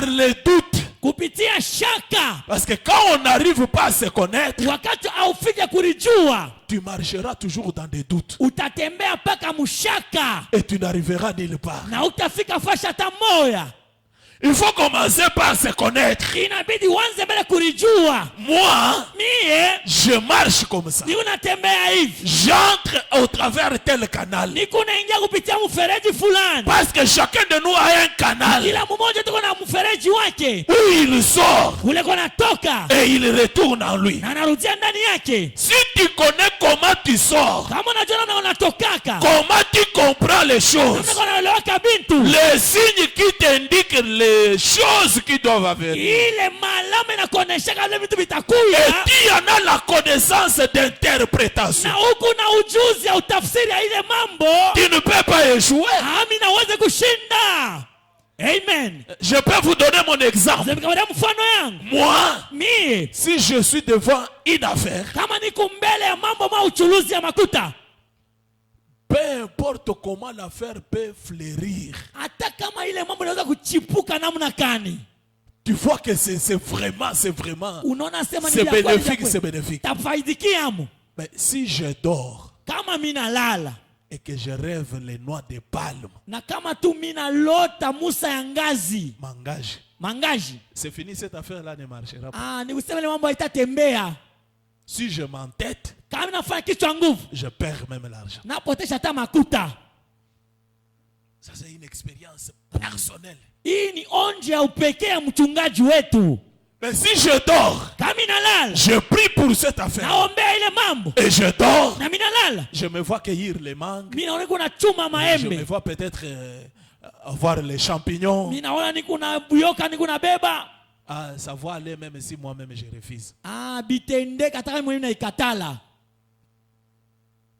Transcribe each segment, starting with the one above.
par le doute. kupitia shaka. Parce que quand on n'arrive pas à se connaître, Wakati haufike kulijua, tu marcheras toujours dans des doutes. utatembea mpaka mshaka Et tu n'arriveras nulle part. na utafika fasha hata moya. Il faut commencer par se connaître. Inabidi uanze mbele kulijua. Moi, Mie je marche comme ça. ni unatembea hivi, J'entre au travers tel canal. niko naingia kupitia mfereji fulani. Parce que chacun de nous a un canal Kila mmoja tuko na mfereji wake où il sort ule kona toka et il retourne en lui. na anarudia ndani yake. Si tu connais comment tu sors, Kama unajua na unatokaka, comment tu comprends les choses, kama unaelewaka bintu, les signes qui t'indiquent les choses qui doivent venir. ile malama inakuonesha kama vitu Et vitakuya, tu en as la connaissance d'interprétation. na huku na ujuzi ya utafsiri ya ile mambo, Tu ne peux pas échouer. ami naweze kushinda. Amen. Je peux vous donner mon exemple. Zimekawadia mfano yangu. Moi, Mie si je suis devant une affaire, kama niko mbele ya mambo ma uchuluzi ya makuta, peu importe comment l'affaire peut fleurir, hata kama ile mambo inaweza kuchipuka namna gani, tu vois que c'est vraiment, unaona sema ni c'est vya kweli, bénéfique, vya c'est kweli. bénéfique. Tafaidikiamo. Mais si je dors Kama mina lala et que je rêve les noix de palme, na kama tu mina lota Musa ya ngazi mangaji, c'est fini, cette affaire-là ne marchera pas. ni useme ile mambo haitatembea. Si je m'entête, Kama nafanya kichwa nguvu, je perds même l'argent. napotesha hata makuta. Ça, c'est une expérience personnelle. Hii ni onje ya upekee ya mchungaji wetu. Mais si je dors, Kama mina lala, je prie pour cette affaire naombea ile mambo, et je dors, na mina lala, je me vois cueillir les mangues, mina naona kuna chuma je me maembe, vois peut-être avoir les champignons. mina naona niko na buyoka, niko na beba. Ça va aller même si moi-même je refuse. Bitendeka hata kama mwenyewe naikatala.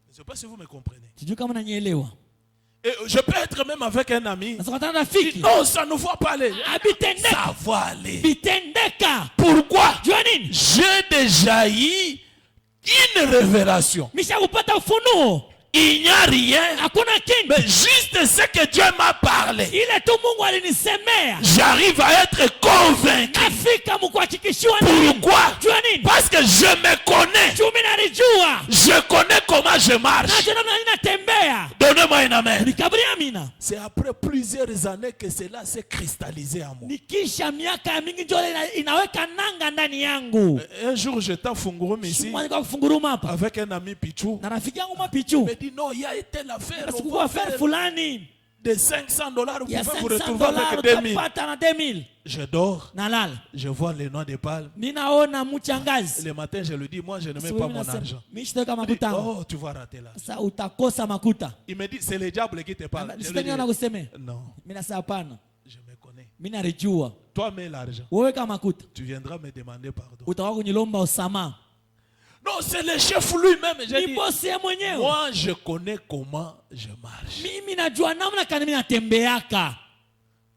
Je ne sais pas si vous me comprenez. Sijui kama nanielewa. Et je peux être même avec un ami. Nasakutana na rafiki. Non, ça ne va pas aller. Bitendeka. Ça va aller. Bitendeka. Pourquoi? Jua nini? J'ai déjà eu une révélation. Misha kupata ufunuo. Il n'y a rien, Hakuna kingi. mais juste ce que Dieu m'a parlé. Ile tu Mungu alinisemea. J'arrive à être convaincu. Nafika mkuhakikishiwa nini? Pourquoi? Jua nini? Parce que je me connais. Juu mimi nalijua. Je connais comment je marche. Najua namna ninatembea. Donnez-moi un amen. Nikaburi amina. C'est après plusieurs années que cela s'est cristallisé en moi. Nikisha miaka mingi njoo inaweka nanga ndani yangu. Un jour, j'étais à Fungurum ici Mwani kwa kufunguruma hapa. avec un ami Pichou. Na rafiki yangu mapichu. Il me dit non, il y a été l'affaire. On Sikuwa va faire faire fulani. de $500. Vous Ya pouvez vous $500 retrouver avec 2000. utapata na 2000. Je dors. Nalala. Je vois les noix de palme. Ninaona mchangazi. Le matin, je lui dis, moi, je ne mets pas mon argent. Mimi sitaka Il dit, makuta. oh, tu vas rater là. Sasa utakosa makuta. Il me dit, c'est le diable qui te parle. Je lui Sitaki na dis, kuseme. non, Mimi nasema hapana. je me connais. Mimi narijua. Toi, mets l'argent. Wewe kama makuta. Tu viendras me demander pardon. Utakuwa kunilomba usamaha. Non, c'est le chef lui-même. J'ai Ni dit, bosi ya mwenyewe. moi, je connais comment je marche. Mimi najua namna kani mimi natembeaka.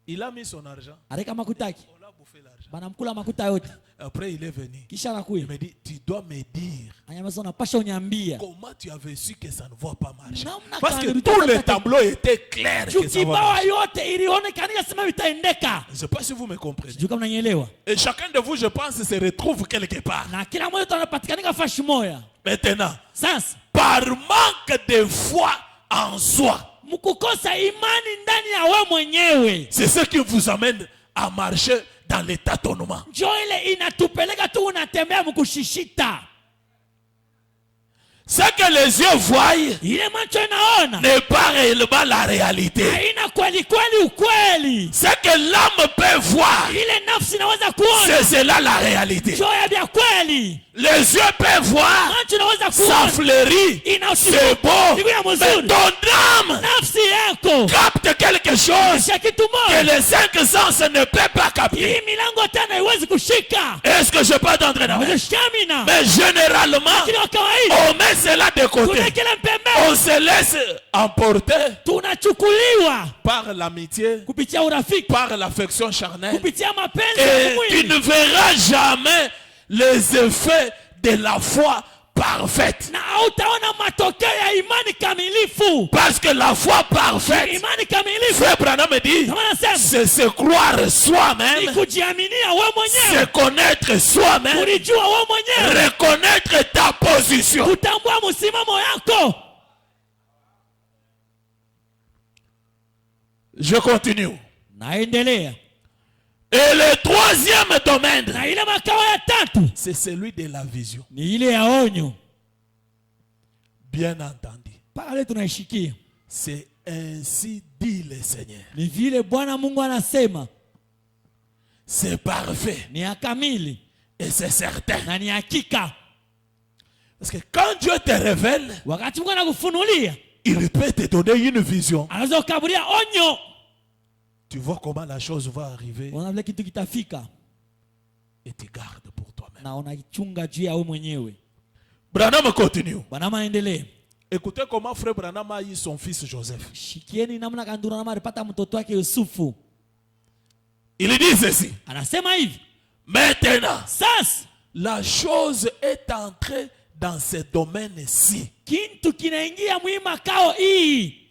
Il a mis son argent. Areka makutaki. On a bouffé l'argent. Banamkula makuta yote. Après, il est venu. Kisha Il anakuya. me dit, tu dois me dire Anyamaza unapasha uniambia. comment tu avais su que ça ne va pas marcher. Namna Parce que gani tout le utapata- tableau était clair que ça va Tukibawa marcher. yote ilionekana sema vitaendeka. Je ne sais pas si vous me comprenez. Sijui kama unanielewa. Et chacun de vous, je pense, se retrouve quelque part. Na kila mmoja tunapatikanika fashi moya. Maintenant, Sasa par manque de foi en soi, mkukosa imani ndani ya wewe mwenyewe. c'est ce qui vous amène à marcher dans les tâtonnements. Njoo ile inatupeleka tu unatembea mkushishita. Ce que les yeux voient Ile macho inaona n'est pas réellement la réalité. haina kweli kweli ukweli. Ce que l'âme peut voir, Ile nafsi inaweza kuona c'est cela la réalité. njoo ya vya kweli. Les yeux peuvent voir, Macho inaweza ça kuona fleurit, c'est beau, Siku ya mais mzuri. ton âme Nafsi yako capte quelque chose kisha kitu que moja. les cinq sens ne peuvent pas capter. Hii milango tena haiwezi kushika. Est-ce que je peux t'entrer dans Stamina. Mais généralement, Kila kawaida on met cela de côté. kuna kila pembeni On se laisse emporter tunachukuliwa par l'amitié, kupitia urafiki, par l'affection charnelle. kupitia mapenzi ya Et tu mwili. ne verras jamais les effets de la foi parfaite. Na hautaona matokeo ya imani kamilifu. Parce que la foi parfaite, Imani kamilifu, Frère Branham me dit, c'est se croire soi-même, ni kujiaminia wewe se mwenyewe, connaître soi-même, kulijua wewe mwenyewe, reconnaître ta position. kutambua msimamo yako. Je continue. Naendelea. Et le troisième domaine, Na ile makao ya tatu c'est celui de la vision. ni ile ya onyo. Bien entendu. Pale tunaishikia. C'est ainsi dit le Seigneur. Ni vile Bwana Mungu anasema. C'est parfait. Ni ya kamili. Et c'est certain. Na ni hakika. Parce que quand Dieu te révèle, Wakati Mungu anakufunulia, il peut te donner une vision. anaweza kukaburia onyo. Tu vois comment la chose va arriver Unaona vile kitu kitafika. et tu gardes pour toi-même. Na unaichunga juu ya wewe mwenyewe. Branham continue. Bwana maendelee. Écoutez comment frère Branham a eu son fils Joseph. Shikieni namna kandura nama alipata mtoto wake Yusufu. Il dit ceci. Anasema hivi. Maintenant, Sasa la chose est entrée dans ce domaine-ci. kintu kinaingia mwi makao hii.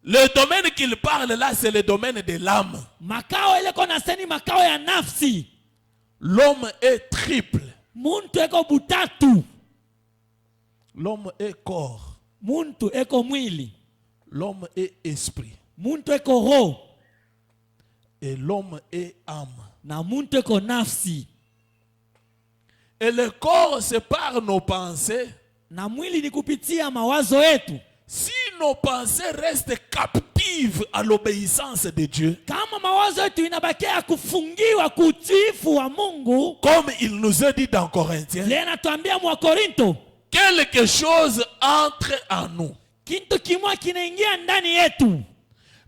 Le domaine qu'il parle là, c'est le domaine de l'âme. Makao ile kona seni makao ya nafsi. L'homme est triple. Muntu eko butatu. L'homme est corps. Muntu eko mwili. L'homme est esprit. Muntu eko roho. Et l'homme est âme. Na muntu eko nafsi. Et le corps, c'est par nos pensées. Na mwili ni kupitia mawazo yetu. Si nos pensées restent captives à l'obéissance de Dieu, Kama mawazo yetu inabakia kufungiwa kutiifu wa Mungu, comme il nous a dit dans Corinthiens, lena tuambia mwa Korinto, quelque chose entre en nous. kintu kimwa kinaingia ndani yetu.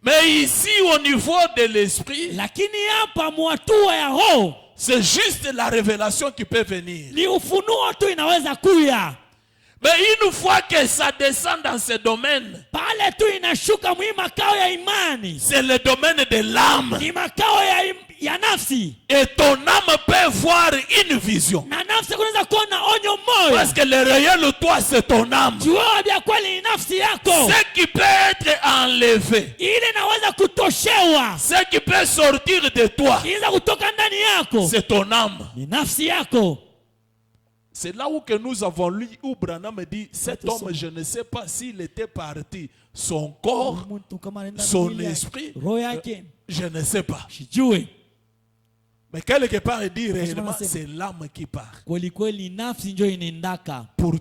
Mais ici, au niveau de l'esprit, Lakini hapa mwatua ya roho, c'est juste la révélation qui peut venir. ni ufunuo tu inaweza kuya. Mais une fois que ça descend dans ce domaine, Pale tu inashuka mwi makao ya imani. c'est le domaine de l'âme. Ni makao ya nafsi. Et ton âme peut voir une vision. Na nafsi kunaweza kuona onyo moyo. Parce que le réel toi, c'est ton âme. Jua vya kweli ni nafsi yako. Ce qui peut être enlevé, Ile inaweza kutoshewa. ce qui peut sortir de toi, Inaweza kutoka ndani yako. c'est ton âme. Ni nafsi yako. C'est là où que nous avons lu, où Branham dit, cet homme, je ne sais pas s'il était parti, son corps, son esprit, je ne sais pas. Mais quelque part, il dit réellement, c'est l'âme qui part. Pour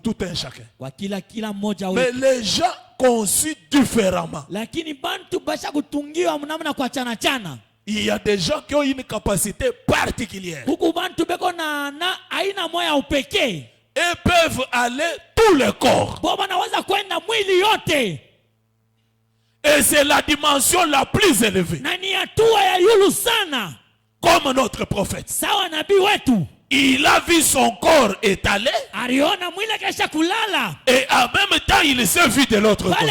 tout un chacun. Mais les gens conçus différemment. Il y a des gens qui ont une capacité particulière. Ils peuvent aller tout le corps. Et c'est la dimension la plus élevée. Comme notre prophète. Il a vu son corps étalé. Et en même temps, il s'est vu de l'autre côté.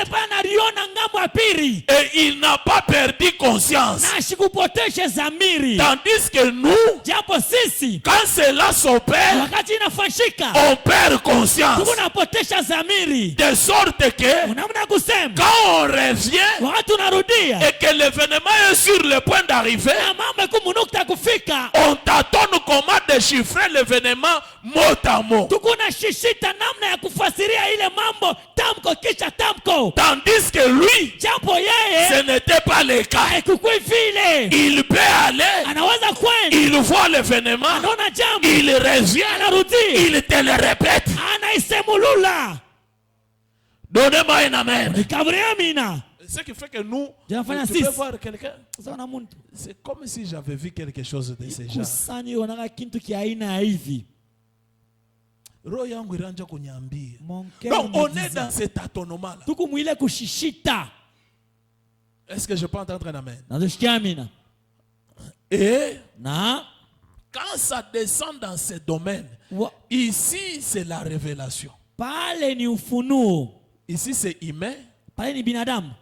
Et il n'a pas perdu conscience. Tandis que nous, quand cela s'opère, on perd conscience. De sorte que, quand on revient, et que l'événement est sur le point d'arriver, on tâtonne comment déchiffrer l'événement mot à mot. Tandis que lui, ce n'était pas le cas. Il peut aller, il voit l'événement, il revient, il te le répète. Donnez-moi un amen. Ce qui fait que nous, tu peux voir quelqu'un, c'est comme si j'avais vu quelque chose de ce genre. Donc on est dans cet tâtonnement là. Est-ce que je peux entendre un amen? Et quand ça descend dans ce domaine, ici c'est la révélation. Ici c'est humain.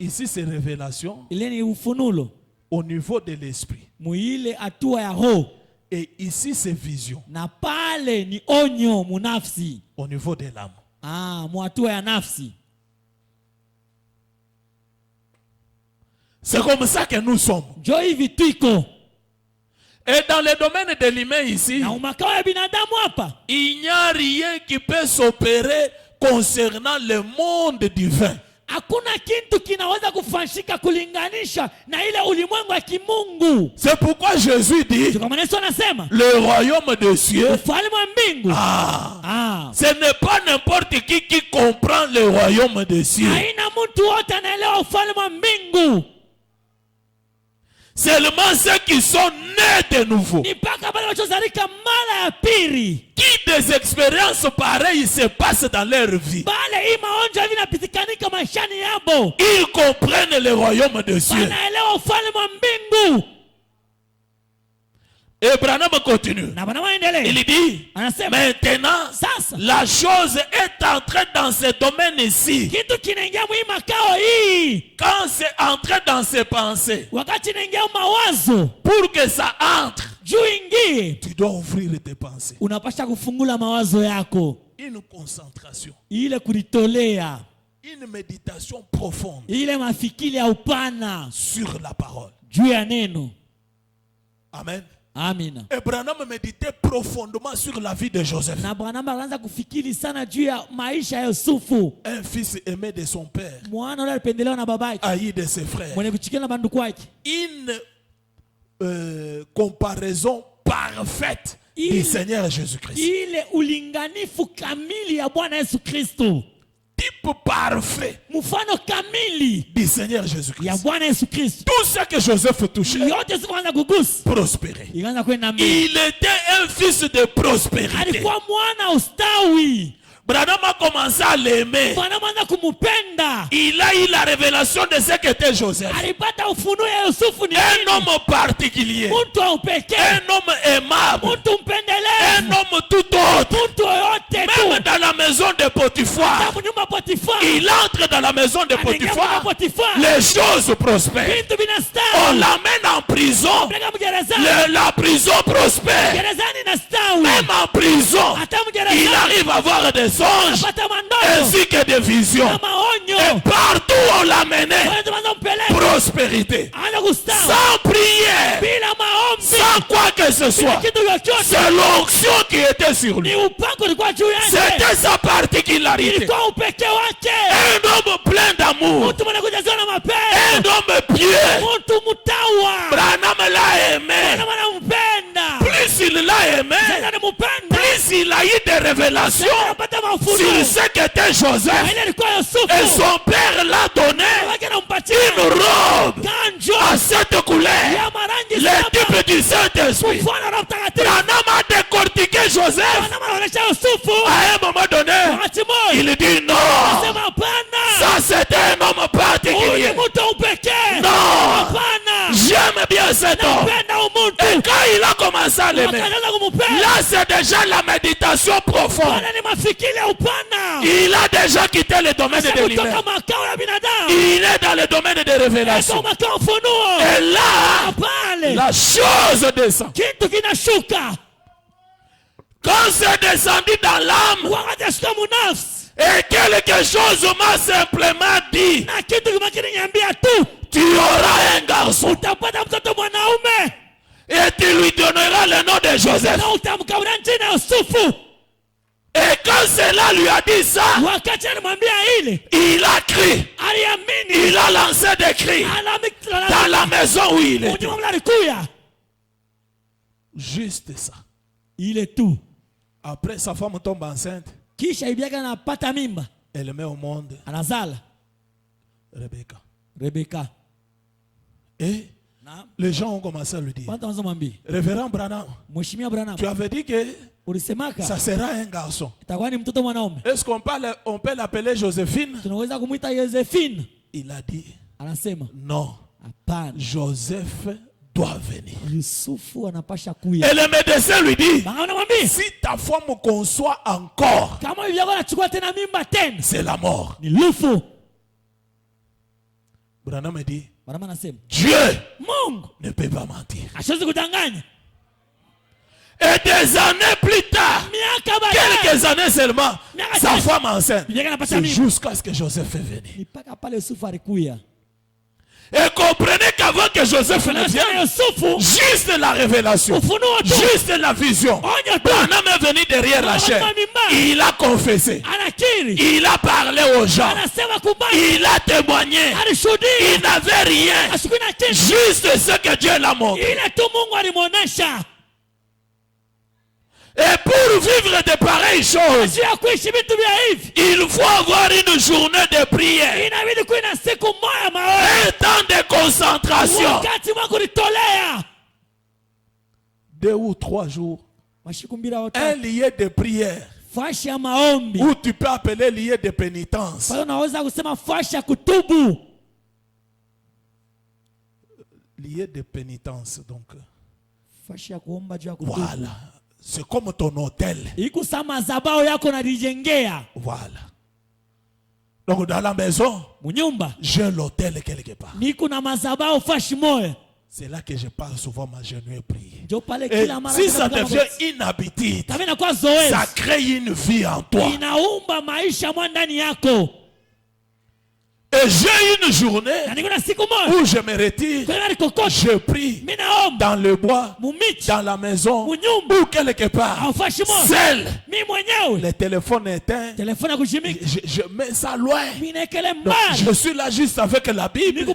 Ici c'est révélation. Au niveau de l'esprit. Et ici c'est vision. Na pale ni onyo munafsi. Au niveau de l'âme. Mwatua ya nafsi. C'est comme ça que nous sommes. Jo hivi tuiko. Et dans le domaine de l'humain ici, Na umakao ya binadamu hapa, il n'y a rien qui peut s'opérer concernant le monde divin. hakuna kitu kinaweza kufanyika kulinganisha na ile ulimwengu wa kimungu. C'est pourquoi Jésus dit, le royaume des cieux, ce n'est pas n'importe qui comprend le royaume des cieux. Seulement ceux qui sont nés de nouveau. Qui des expériences pareilles se passent dans leur vie. Ils comprennent le royaume des cieux. Et Branham continue. Il dit, maintenant, la chose est entrée dans ce domaine ici. Quand c'est entré dans ses pensées, pour que ça entre, tu dois ouvrir tes pensées. Une concentration. Une méditation profonde sur la parole. Amen. Amina. Et Branham méditait profondément sur la vie de Joseph. Un fils aimé de son père, haï de ses frères. Une comparaison parfaite du Seigneur Jésus-Christ. Type parfait du Seigneur Jésus-Christ. Tout ce que Joseph touchait prospérait. Il était un fils de prospérité. Branham a commencé à l'aimer. Il a eu la révélation de ce qu'était Joseph. Un homme particulier. Un homme aimable. Un homme tout autre. Même dans la maison de Potiphar. Il entre dans la maison de Potiphar. Les choses prospèrent. On l'amène en prison. La prison prospère. Même en prison, il arrive à avoir des songes ainsi que des visions. Et partout où on l'amenait, prospérité. Sans prière, sans quoi que ce soit. C'est l'onction qui était sur lui. C'était sa particularité. Un homme plein d'amour. Un homme pieux. Branham l'a aimé. Plus il l'a aimé, plus il a eu des révélations sur ce qu'était Joseph. Et son père l'a donné une robe à cette couleur, le type du Saint-Esprit. Branham a décortiqué Joseph. À un moment donné, il dit non, ça c'était un homme particulier. Non, j'aime bien cet homme. Et quand il a commencé à l'aimer, là c'est déjà la méditation profonde. Il a déjà quitté le domaine de l'humain. Il est dans le domaine de révélation. Et là, la chose descend. Quand c'est descendu dans l'âme, et quelque chose m'a simplement dit, tu auras un garçon. Et tu lui donneras le nom de Joseph. Et quand cela lui a dit ça, il a crié. Il a lancé des cris dans la maison où il est. Juste ça. Il est tout. Après, sa femme tombe enceinte. Elle met au monde Rebecca. Et les gens ont commencé à lui dire, Révérend Branham, tu avais dit que ça sera un garçon. Est-ce qu'on peut l'appeler Joséphine? Il a dit, non, Joseph doit venir. Et le médecin lui dit, si ta femme me conçoit encore, c'est la mort. Branham dit, Dieu ne peut pas mentir. Et des années plus tard, quelques années seulement, sa femme enceinte. C'est jusqu'à ce que Joseph est venu. Et comprenez qu'avant que Joseph ne vienne, juste la révélation, juste la vision, Branham est venu derrière la chair. Il a confessé. Il a parlé aux gens. Il a témoigné. Il n'avait rien. Juste ce que Dieu l'a montré. Et pour vivre de pareilles choses, il faut avoir une journée de prière, un temps de concentration, 2 ou 3 jours, un lieu de prière, ou tu peux appeler lieu de pénitence. Lieu de pénitence, donc. Voilà. C'est comme ton hôtel. Voilà. Donc dans la maison, j'ai l'hôtel quelque part. C'est là que je parle souvent m'agenouiller et prier. Et si ça devient une habitude, ça crée une vie en toi. Et j'ai une journée où je me retire, je prie dans le bois, dans la maison, ou quelque part, seul. Le téléphone est éteint, je mets ça loin. Donc, je suis là juste avec la Bible,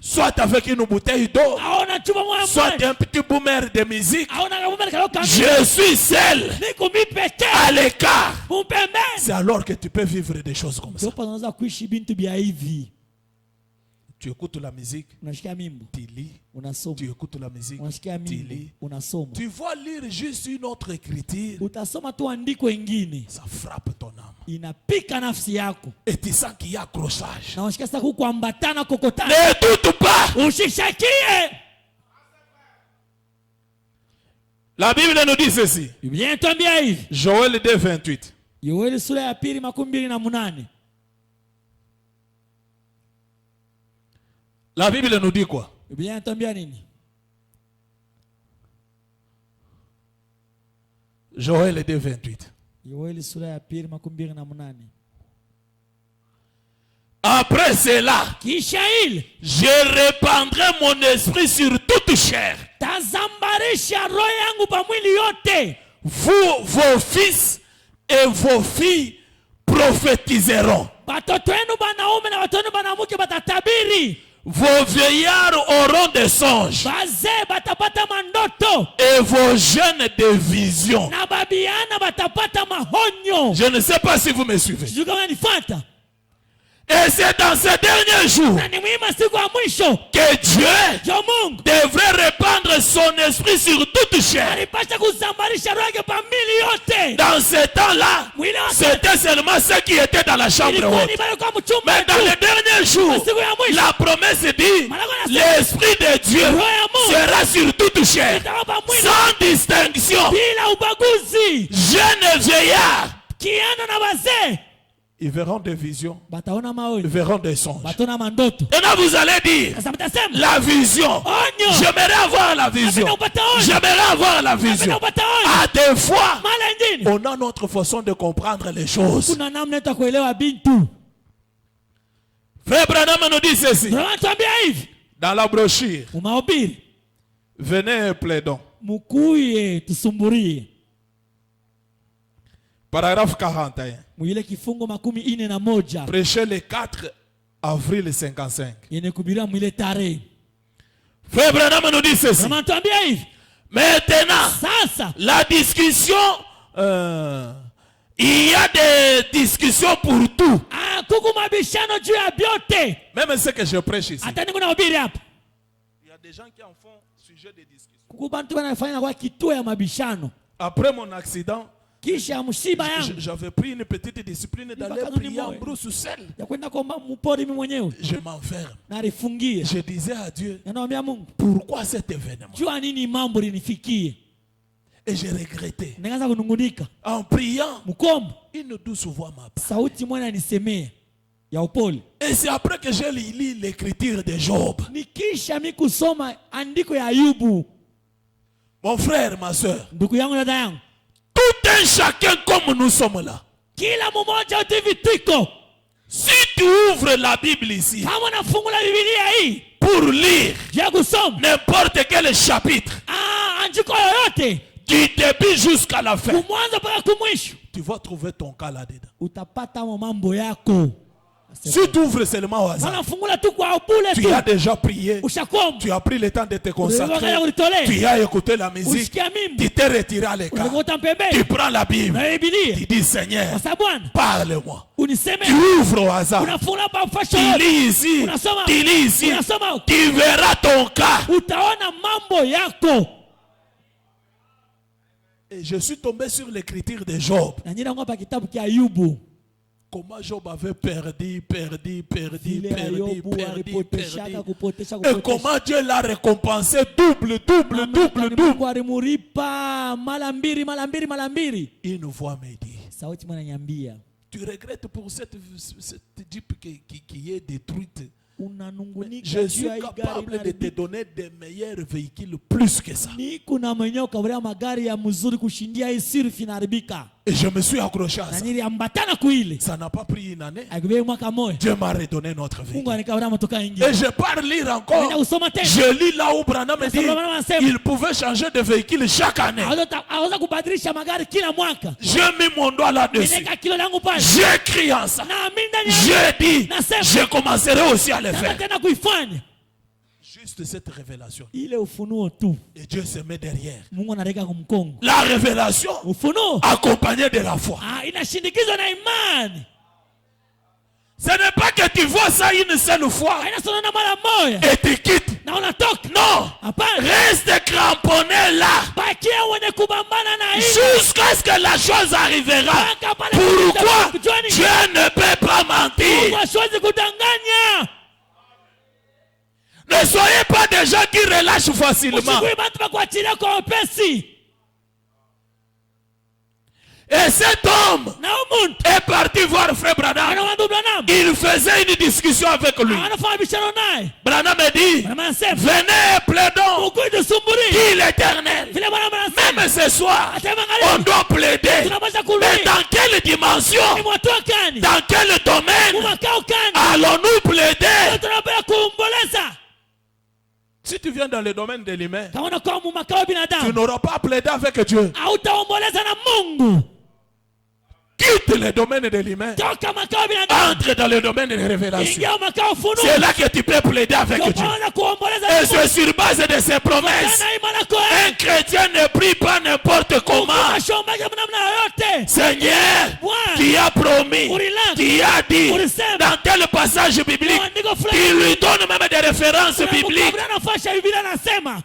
soit avec une bouteille d'eau, soit un petit boomer de musique. Je suis seul, à l'écart. C'est alors que tu peux vivre des choses comme ça. Tu écoutes la musique, tu lis, tu écoutes la musique, tu lis. Tu vas lire juste une autre écriture, ça frappe ton âme. Et tu sens qu'il y a accrochage. Ne doute pas. La Bible nous dit ceci. Joël 2, 28. La Bible nous dit quoi? Joël 2, 28. Après cela, je répandrai mon esprit sur toute chair. Vous, vos fils et vos filles prophétiseront. Vos vieillards auront des songes. Et vos jeunes des visions. Je ne sais pas si vous me suivez. Et c'est dans ces derniers jours que Dieu devrait répandre son esprit sur toute chair. Dans ce temps-là, c'était seulement ceux qui étaient dans la chambre haute. Mais dans les derniers jours, la promesse dit, l'esprit de Dieu sera sur toute chair, sans distinction. Jeunes vieillards, ils verront des visions, ils verront des songes. Et là vous allez dire, la vision, j'aimerais avoir la vision, j'aimerais avoir la vision. À des fois, on a notre façon de comprendre les choses. Frère Branham nous dit ceci, dans la brochure, venez et plaidons. Paragraphe 41. Prêché le 4 avril 55. Frère Branham nous dit ceci. Maintenant, la discussion, il y a des discussions pour tout. Même ce que je prêche ici. Il y a des gens qui en font sujet de discussion. Après mon accident, j'avais pris une petite discipline d'aller prier en brousse seul. Je m'enferme. Je disais à Dieu, pourquoi cet événement? Et j'ai regretté. En priant, une douce voix m'appelle. Et c'est après que j'ai lu l'écriture de Job. Mon frère, ma soeur, ndugu yangu na dada yangu, tout un chacun comme nous sommes là. kila mmoja wetu hivi tuko. Si tu ouvres la Bible ici Kama unafungua Biblia hii pour lire ya kusoma n'importe quel chapitre, andiko yoyote du début jusqu'à la fin, kumwanzo mpaka kumwisho, tu vas trouver ton cas là-dedans. utapata mambo yako. Si tu ouvres seulement au hasard, Unafungula tu kwa bure tu. tu as déjà prié, Ushakomba. tu as pris le temps de te consacrer, Ulitolea. tu as écouté la musique, Usikia mimbo. tu t'es retiré à l'écart, Unakuta pembeni. tu prends la Bible, Na Biblia. tu dis Seigneur, Kwa sababu Bwana, parle-moi. uniseme. Tu ouvres au hasard, Unafungula pa fashion. tu lis ici, Unasoma. tu lis ici, Unasoma huko. tu verras ton cas. Utaona mambo yako. Et je suis tombé sur l'écriture de Job. Na nyinyi ngomba kitabu cha Ayubu. Comment Job avait perdu. Vile Ayubu alipoteshaka kupotesha. Et comment Dieu l'a récompensé double. Mungu alimuripa mara mbili. Une voix me dit, Sauti mwananiambia, tu regrettes pour cette Jeep qui est détruite. unanungunika Je suis capable de te donner des meilleurs véhicules plus que ça. Kuna mwenyewe kawrea magari ya mzuri kushindia hii sirfi inaharibika. Et je me suis accroché à Na ça. niliambatana kuile. Ça n'a pas pris une année. Akibebe mwaka moja. Dieu m'a redonné notre Mungu véhicule. anikawrea motoka ingine. Et je pars lire encore. Nenda kusoma tena. Je lis là où Branham me dit il pouvait changer de véhicule chaque année. Aweza kubadilisha magari kila mwaka. J'ai mis mon doigt là-dessus. Nineka kilo langu pale. J'ai crié en ça. Na mimi ndani J'ai dit, je commencerai aussi à le faire. tena kuifanya. Juste cette révélation. Ile ufunuo tu. Et Dieu se met derrière. Mungu anareka kumkongo. La révélation Ufunuo accompagnée de la foi. inashindikizwa na imani. Ce n'est pas que tu vois ça une seule fois Inasonana mara moja. et tu quittes. Na unatoka. Non. Hapana. Reste cramponné là Bakia wenye kubambana na hii. jusqu'à ce que la chose arrivera. Pourquoi Dieu ne peut pas mentir? Mungu hasiwezi kudanganya. Ne soyez pas des gens qui relâchent facilement. Usikui bantu bakuachilia kwa wepesi. Et cet homme Na umuntu est parti voir frère Branham. anawandu Branham. Il faisait une discussion avec lui. Anafanya bishano naye. Branham me dit, Branham anasema, venez plaidons, ukuite sumburi. dit l'Éternel. Vile Branham anasema, Même ce soir, Atema on angalia. doit plaider. Tunapaswa Mais kulia. dans quelle dimension? Ni mwatoa kani? Dans quel domaine Mwakao kani? allons-nous plaider? Tunapenda kuomboleza. Si tu viens dans le domaine de l'humain, Kama unakuwa mwakao tu binadamu, n'auras pas à plaider avec Dieu. hautaomboleza na Mungu. Quitte le domaine de l'humain. Toka mwakao binadamu. Entre dans le domaine de révélation. Ingia mwakao ufunuo. C'est là que tu peux plaider avec Dieu. Tunapenda kuomboleza na Et c'est sur base de ces promesses. Mungu. Imani yako Un chrétien ne prie pas n'importe comment. Unashombaje namna yoyote. Seigneur, Bwana, tu as promis, Ulilanga. tu as dit Ulisema. dans tel passage biblique, Maandiko fulani. tu lui donnes même des références bibliques. Kabla nafasha Biblia nasema.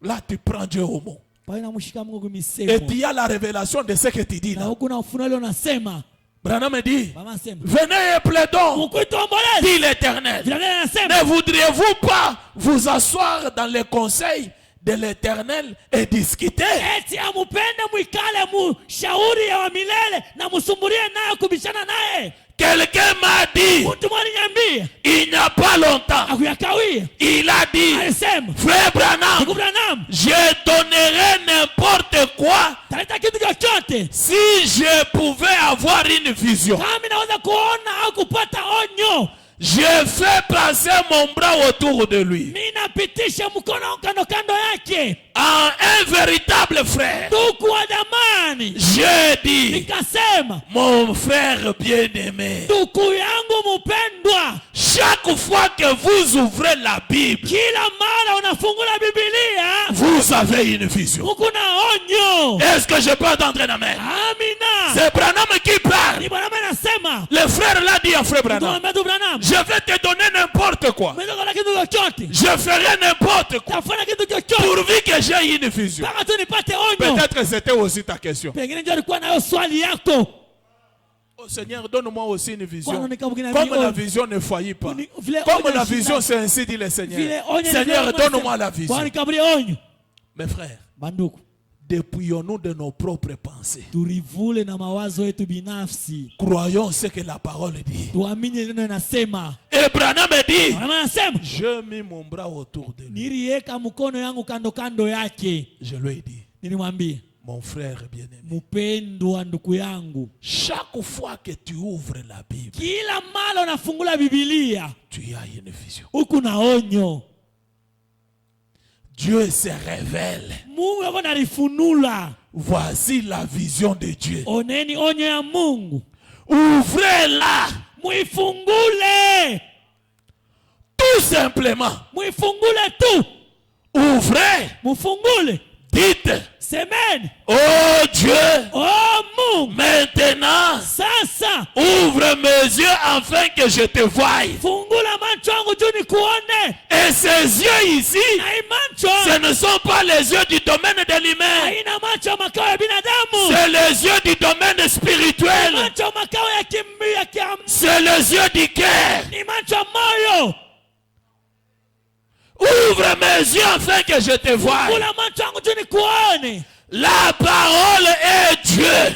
Là, tu prends Dieu au mot. Pale namshika Mungu Et misemo. tu as la révélation de ce que tu dis Na là. huko na ufunuo leo nasema. Branham me dit, Mama nasema. venez et plaidons, Ukuite omboleza. dit l'Éternel. Vile nasema. Ne voudriez-vous pas vous asseoir dans les conseils de l'Éternel et discuter? Eti amupende mwikale mushauri ya wa milele na musumburie naye kubishana naye. Quelqu'un m'a dit, Mtu mmoja niambia. il n'y a pas longtemps, Akuyakawia. il a dit, Alisema. frère Branham, Ndugu Branham. je donnerais n'importe quoi Taleta kitu chochote. si je pouvais avoir une vision. Kama naweza kuona au kupata onyo. Je fais passer mon bras autour de lui. Mimi napitisha mkono kando kando yake. En un véritable frère. Ndugu wa damani. Je dis, Nikasema. mon frère bien-aimé, Ndugu yangu mpendwa. chaque fois que vous ouvrez la Bible, Kila mara unafungula Biblia. vous avez une vision. Kuna onyo. Est-ce que je peux entendre un amen? Amina. C'est Branham qui parle. Ni Branham anasema. Le frère l'a dit à frère Branham. Ndugu Branham. Je vais te donner n'importe quoi. Mimi niko na kitu chochote. Je ferai n'importe quoi. Tafanya kitu chochote. Pourvu que j'ai une vision. Mpaka tu nipate onyo. Peut-être que c'était aussi ta question. Pengine ndio alikuwa nayo swali yako. Oh Seigneur, donne-moi aussi une vision. Bwana nikamwambia Comme la vision ne faillit pas. vile Comme onyo la shida. vision, c'est ainsi dit le Vile Seigneur. onyo Seigneur, vile donne-moi la Bwana vision. nikamwambia onyo. Mes frères, Banduku. dépouillons-nous de nos propres pensées. Turivule na mawazo yetu binafsi. Croyons ce que la parole dit. Tuamini neno inasema. Et Branham dit, je mis mon bras autour de lui. Niliweka mkono yangu kando kando yake. Je lui ai dit, nilimwambia, mon frère bien-aimé, mpendwa ndugu yangu, chaque fois que tu ouvres la Bible, kila mara unafungula Biblia, tu as une vision. Huku na onyo. Dieu se révèle. Mungu yako nalifunula. Voici la vision de Dieu. Oneni onyo ya Mungu. Ouvrez-la. Muifungule. Tout simplement. Muifungule tu. Ouvrez. Mufungule. Dites. Semaine. Oh Dieu. Oh Mungu. Maintenant. Sasa. Ouvre mes yeux afin que je te voie. Fungula macho yangu juu nikuone. Et ces yeux ici, ce ne sont pas les yeux du domaine de l'humain. C'est les yeux du domaine spirituel. C'est les yeux du cœur. Ouvre mes yeux afin que je te voie. La parole est Dieu.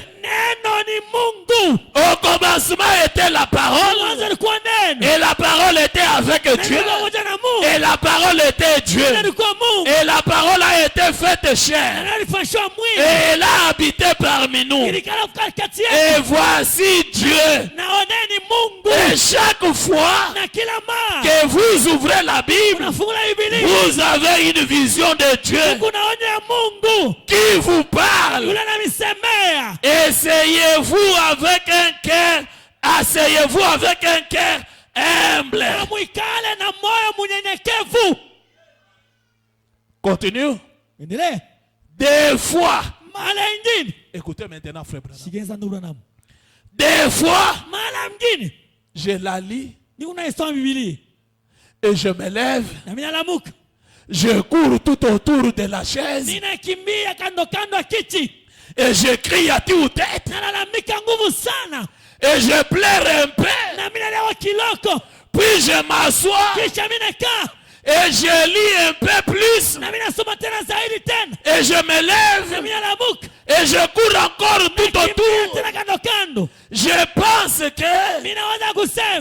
Au commencement était la parole. Et la parole était avec Dieu. Et la parole était Dieu. Et la parole a été faite chair. Et elle a habité parmi nous. Et voici Dieu. Et chaque fois que vous ouvrez la Bible, vous avez une vision de Dieu qui vous parle. Asseyez-vous avec un cœur. Asseyez-vous avec un cœur humble. Continue. Des fois. Écoutez maintenant, frère Branham. Des fois, je la lis et je me lève. Je cours tout autour de la chaise. Et je crie à toute tête. Et je pleure un peu. Puis je m'assois. Et je lis un peu plus. Et je me lève. Et je cours encore tout autour. Je pense que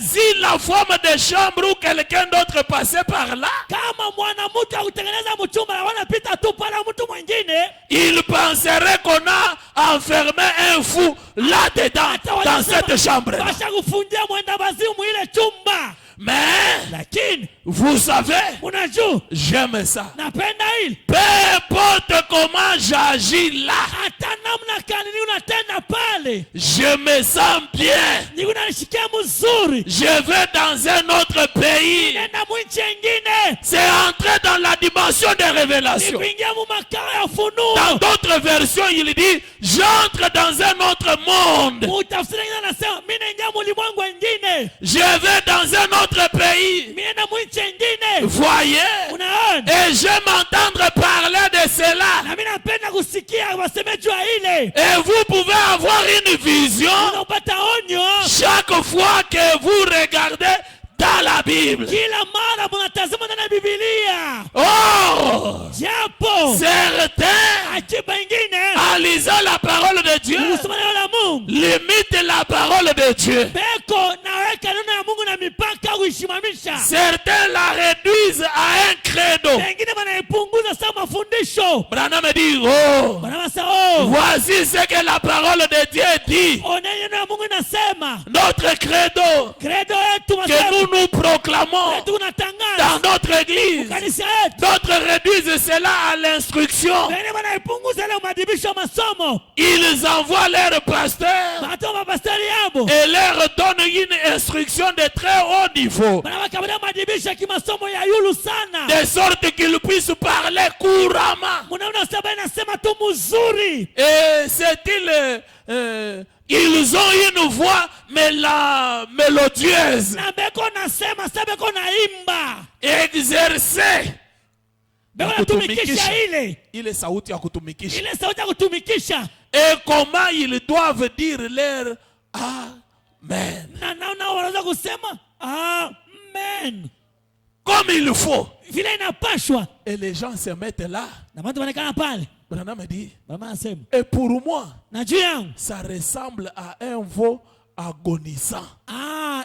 si la femme de chambre ou quelqu'un d'autre passait par là, il penserait qu'on a enfermé un fou là-dedans, dans cette chambre. Mais, vous savez, j'aime ça. Peu importe comment j'agis là, je me sens bien. Je vais dans un autre pays. C'est entrer dans la dimension de révélation. Dans d'autres versions, il dit, j'entre dans un autre monde. Je vais dans un autre pays. Voyez, et je m'entendre parler de cela. Et vous pouvez avoir une vision chaque fois que vous regardez dans la Bible. Oh, certains, en lisant la parole de Dieu, limitent la parole de Dieu. Certains la réduisent à un credo. Branham dit, oh, voici ce que la parole de Dieu dit. Notre credo que nous proclamons dans notre église. D'autres réduisent cela à l'instruction. Ils envoient leur pasteur et leur donnent une instruction de très haut niveau, de sorte qu'ils puissent parler couramment. Et c'est-il ils ont une voix mélodieuse, exercée. Ile sauti ya kutumikisha. Et comment ils doivent dire leur amen. Amen. Comme il faut. Vile inapashwa. Et les gens se mettent là. Branham me dit, Branham anasema et pour moi, na juu yangu ça ressemble à un veau agonisant.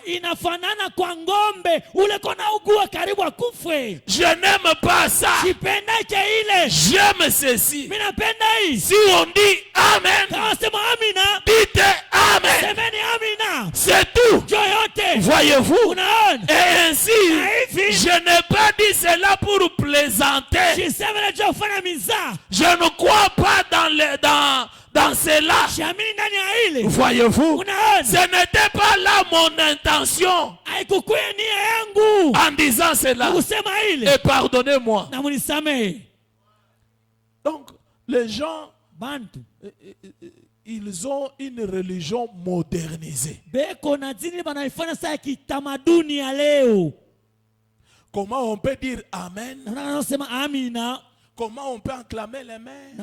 Inafanana kwa ngombe ule kona ugua karibu akufe. Je n'aime pas ça. Sipendake ile. J'aime ceci. Mimi napenda hii. Si on dit amen, kama sema amina, dites amen. semeni amina. C'est tout. Yoyote. Voyez-vous? Unaona? Et ainsi, je n'ai pas dit cela pour plaisanter. Sisema ndio kufanya mizaa. Je ne crois pas dans cela. Voyez-vous? Ce n'était pas là mon intention en disant cela. Et pardonnez-moi. Donc, les gens, ils ont une religion modernisée. Comment on peut dire amen? Comment on peut acclamer les mains?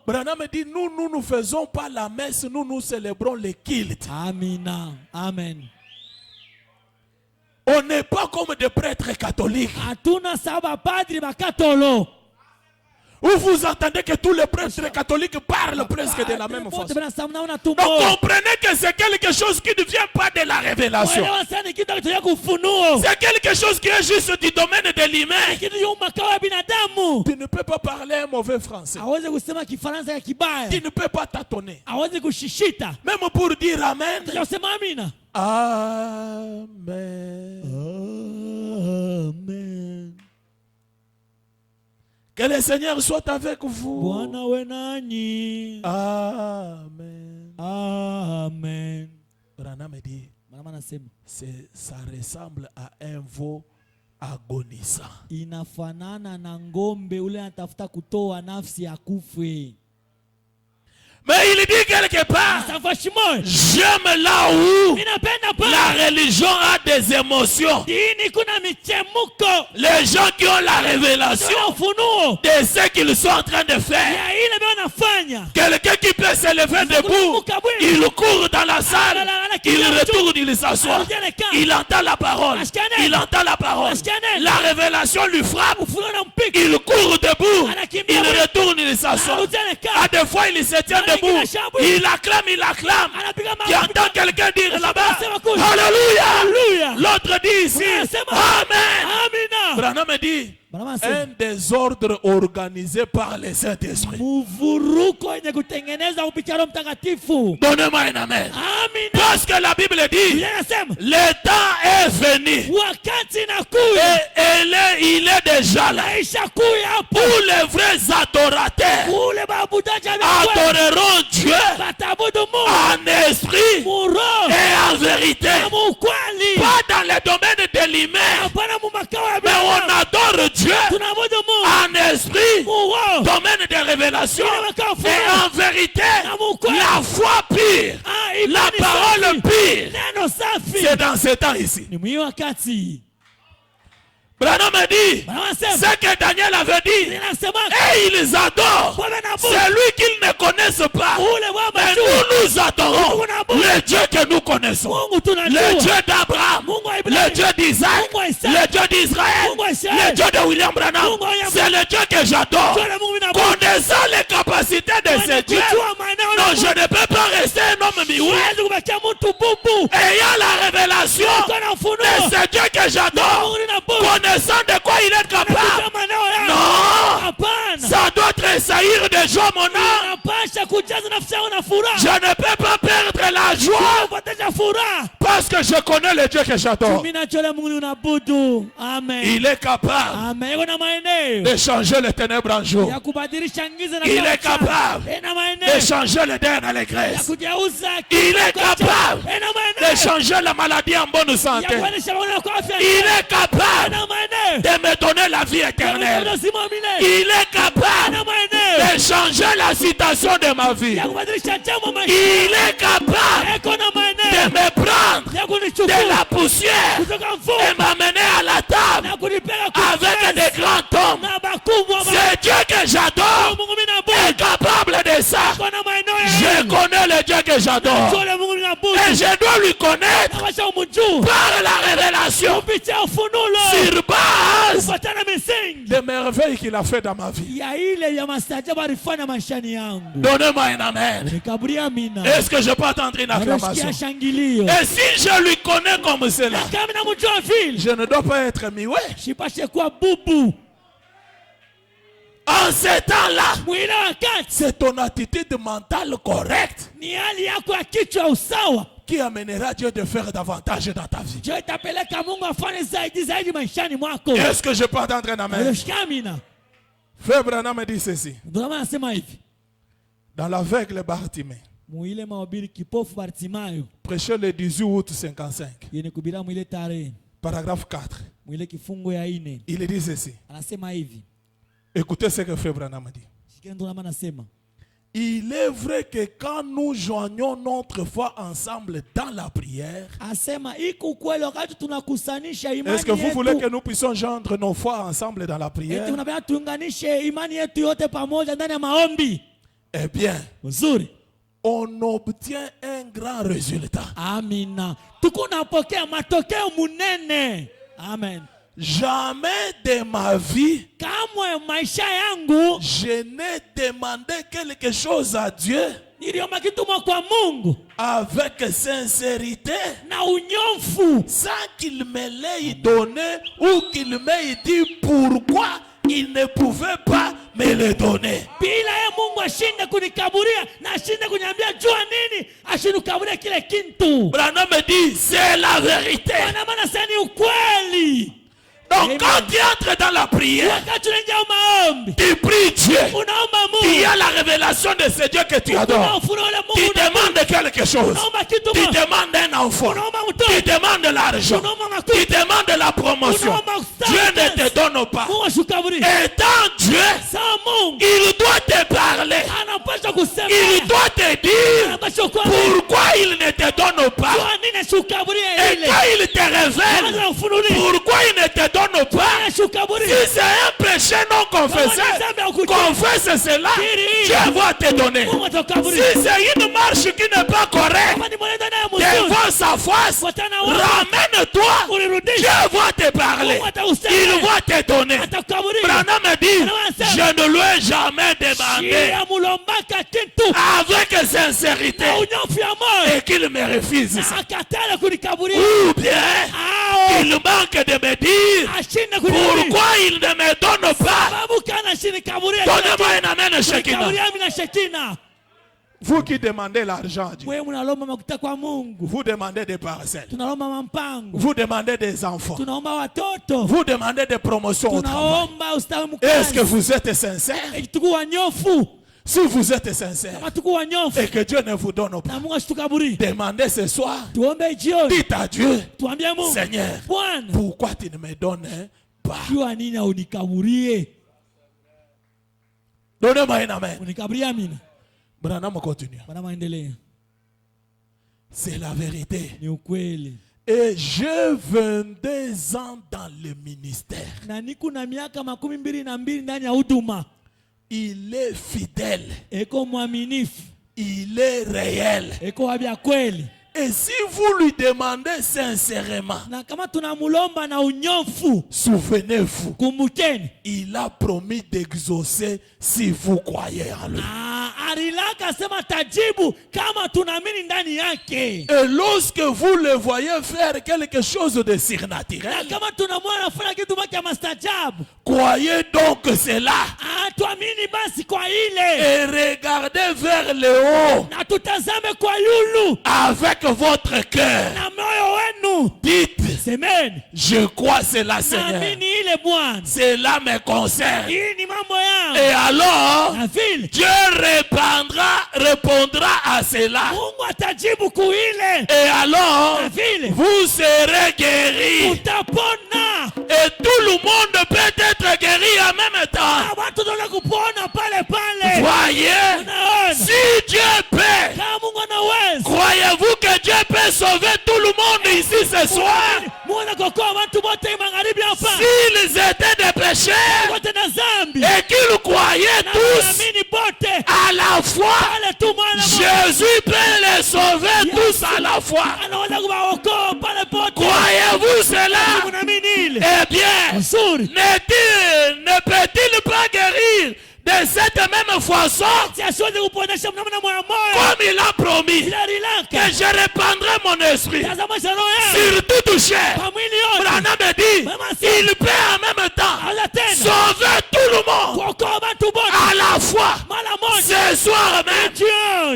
Branham dit, nous ne faisons pas la messe, nous célébrons les cultes. Amina. Amen. On n'est pas comme des prêtres catholiques. Où vous entendez que tous les prêtres catholiques parlent presque de la même façon. Donc comprenez que c'est quelque chose qui ne vient pas de la révélation. C'est quelque chose qui est juste du domaine de l'humain. Tu ne peux pas parler un mauvais français. Tu ne peux pas tâtonner. Même pour dire amen. Amen. Amen. Que le Seigneur soit avec vous. Amen. Amen. Branham dit, ça ressemble à un veau agonisant. Inafanana na ngombe ule anatafuta kutoa nafsi ya kufe. Mais il dit quelque part, j'aime là où la religion a des émotions. Les gens qui ont la révélation de ce qu'ils sont en train de faire. Quelqu'un qui peut se lever debout, il court dans la salle, il retourne, il s'assoit. Il entend la parole. Il entend la parole. La révélation lui frappe. Il court debout, il retourne, il s'assoit. À des fois, il se tient debout. Il acclame. Tu entends quelqu'un dire là-bas, Alléluia. L'autre dit ici, Amen. Branham dit, un désordre organisé par le Saint-Esprit. Donnez-moi un amen. Parce que la Bible dit, le temps est venu. Et il est déjà là. Où les vrais adorateurs adoreront Dieu en esprit et en vérité. Pas dans le domaine de l'humain, mais on adore Dieu en esprit, domaine de révélation et en vérité, la foi pire, la parole pire. C'est dans ce temps ici. Branham dit, ce que Daniel avait dit, et ils adorent celui qu'ils ne connaissent pas. Mais nous adorons le Dieu que nous connaissons, le Dieu d'Abraham, le Dieu d'Isaac, le Dieu d'Israël, le Dieu de William Branham. C'est le Dieu que j'adore. Connaissant les capacités de ce Dieu, non, je ne peux pas rester un homme mioué. Ayant la révélation de ce Dieu que j'adore, connaissant de quoi il est capable. Non, ça doit tressaillir de joie mon âme. Je ne peux pas perdre la joie parce que je connais le Dieu que j'adore. Il est capable de changer les ténèbres en jour. Il est capable de changer les dents en allégresse. Il est capable de changer la maladie en bonne santé. Il est capable de me donner la vie éternelle. Il est capable de changer la situation de ma vie. Il est capable de me prendre de la poussière et m'amener à la table avec des grands hommes. C'est Dieu que j'adore est capable de ça. Je connais le Dieu que j'adore et je dois lui connaître par la révélation sur base de mes merveilles qu'il a fait dans ma vie. ya ile ya maajabu alifanya maishani yangu. Donnez-moi un amen. Nikaburia amina. Est-ce que je peux entendre une acclamation? Shangilio. Et si je lui connais comme cela, Kama namjua vile, je ne dois pas être miwe. sipashe kuwa bubu. En ce temps-là, Mwile wakati, c'est ton attitude mentale correcte ni hali yako ya kichwa usawa, qui amènera Dieu de faire davantage dans ta vie. ndio itapeleka Mungu afanye zaidi maishani mwako. Est-ce que je peux entendre un amen? Amina. Frère Branham me dit ceci. Ndio maana nasema hivi. Dans l'aveugle Bartimée, Mwile mahubiri kipofu Bartimayo, prêché le 18 août 55, yenye kubira mwile tarehe, paragraphe 4. mwile kifungo ya 4. Il dit ceci. Anasema hivi. Écoutez ce que Frère Branham dit. Sikia ndio maana nasema. Il est vrai que quand nous joignons notre foi ensemble dans la prière, Asema iko kweli wakati tunakusanisha imani yetu. est-ce que vous voulez que nous puissions joindre nos foi ensemble dans la prière? Eti unapenda tuunganishe imani yetu yote pamoja ndani ya maombi. Eh bien, Nzuri. on obtient un grand résultat. Amina. Tuko napokea matokeo munene. Amen. Jamais de ma vie, Kamwe maisha yangu je n'ai demandé quelque chose à Dieu niliomba kitu kwa Mungu avec sincérité, na unyomfu, sans qu'il me l'ait donné ou qu'il m'ait dit pourquoi il ne pouvait pas me le donner. bila ya Mungu ashinde kunikaburia na ashinde kuniambia jua nini ashinde kukaburia kile kintu. Branham me dit c'est la vérité. Bwana maana sasa ni ukweli. Donc Amen. quand tu entres dans la prière, Wakati unaingia maombi, tu pries Dieu. unaomba Il y Mungu. a la révélation de ce Dieu que tu adores. Tu demandes quelque chose. Unaomba kitu Tu moja. demandes un enfant. Unaomba Tu mtoto. demandes l'argent. Unaomba makuta. Tu demandes la promotion. Unaomba Dieu ne status. te donne pas. Mungu ashukaburi. Étant Dieu, Sawa Mungu il doit te parler. anapaswa kusema. Il doit te dire Anapaswa kuambia. pourquoi il ne te donne pas. Jua nini ashukaburia Et ile. quand il te révèle Kwanza ufunulie. pourquoi il ne te donne pas. Ashukaburia. Si c'est un péché non confessé, confesse cela, Dieu va te donner. Si c'est une marche qui n'est pas correcte, devant sa face, ramène-toi, Dieu va te parler. Il va te donner. Branham me dit, je ne lui ai jamais demandé avec sincérité et qu'il me refuse ça. Ou bien, il manque de me dire pourquoi il ne me donne pas. Donnez-moi un amen, Shekinah. Vous qui demandez l'argent à Dieu, vous demandez des parcelles, vous demandez des enfants, vous demandez des promotions au travail. Est-ce que vous êtes sincère? Si vous êtes sincère et que Dieu ne vous donne pas, demandez ce soir, dites à Dieu, Seigneur, pourquoi tu ne me donnes pas? Donnez-moi un amen. Branham continue. C'est la vérité. Et j'ai 22 ans dans le ministère. Il est fidèle. Il est réel. Et si vous lui demandez sincèrement, souvenez-vous, il a promis d'exaucer si vous croyez en lui. Et lorsque vous le voyez faire quelque chose de surnaturel, croyez donc cela. Et regardez vers le haut avec votre cœur. Dites, je crois cela, Seigneur. Cela me concerne. Et alors, Dieu répondra à cela. Et alors, vous serez guéris. Et tout le monde peut être guéri en même temps. Voyez, si Dieu peut, croyez-vous que Dieu peut sauver tout le monde ici ce soir? S'ils étaient des pécheurs et qu'ils croyaient tous à la fois, Jésus peut les sauver tous à la fois. Croyez-vous cela? Eh bien, ne peut-il de cette même façon, comme il a promis, que je répandrai mon esprit sur toute chair. Branham me dit, il peut en même temps sauver tout le monde à la fois. Ce soir même,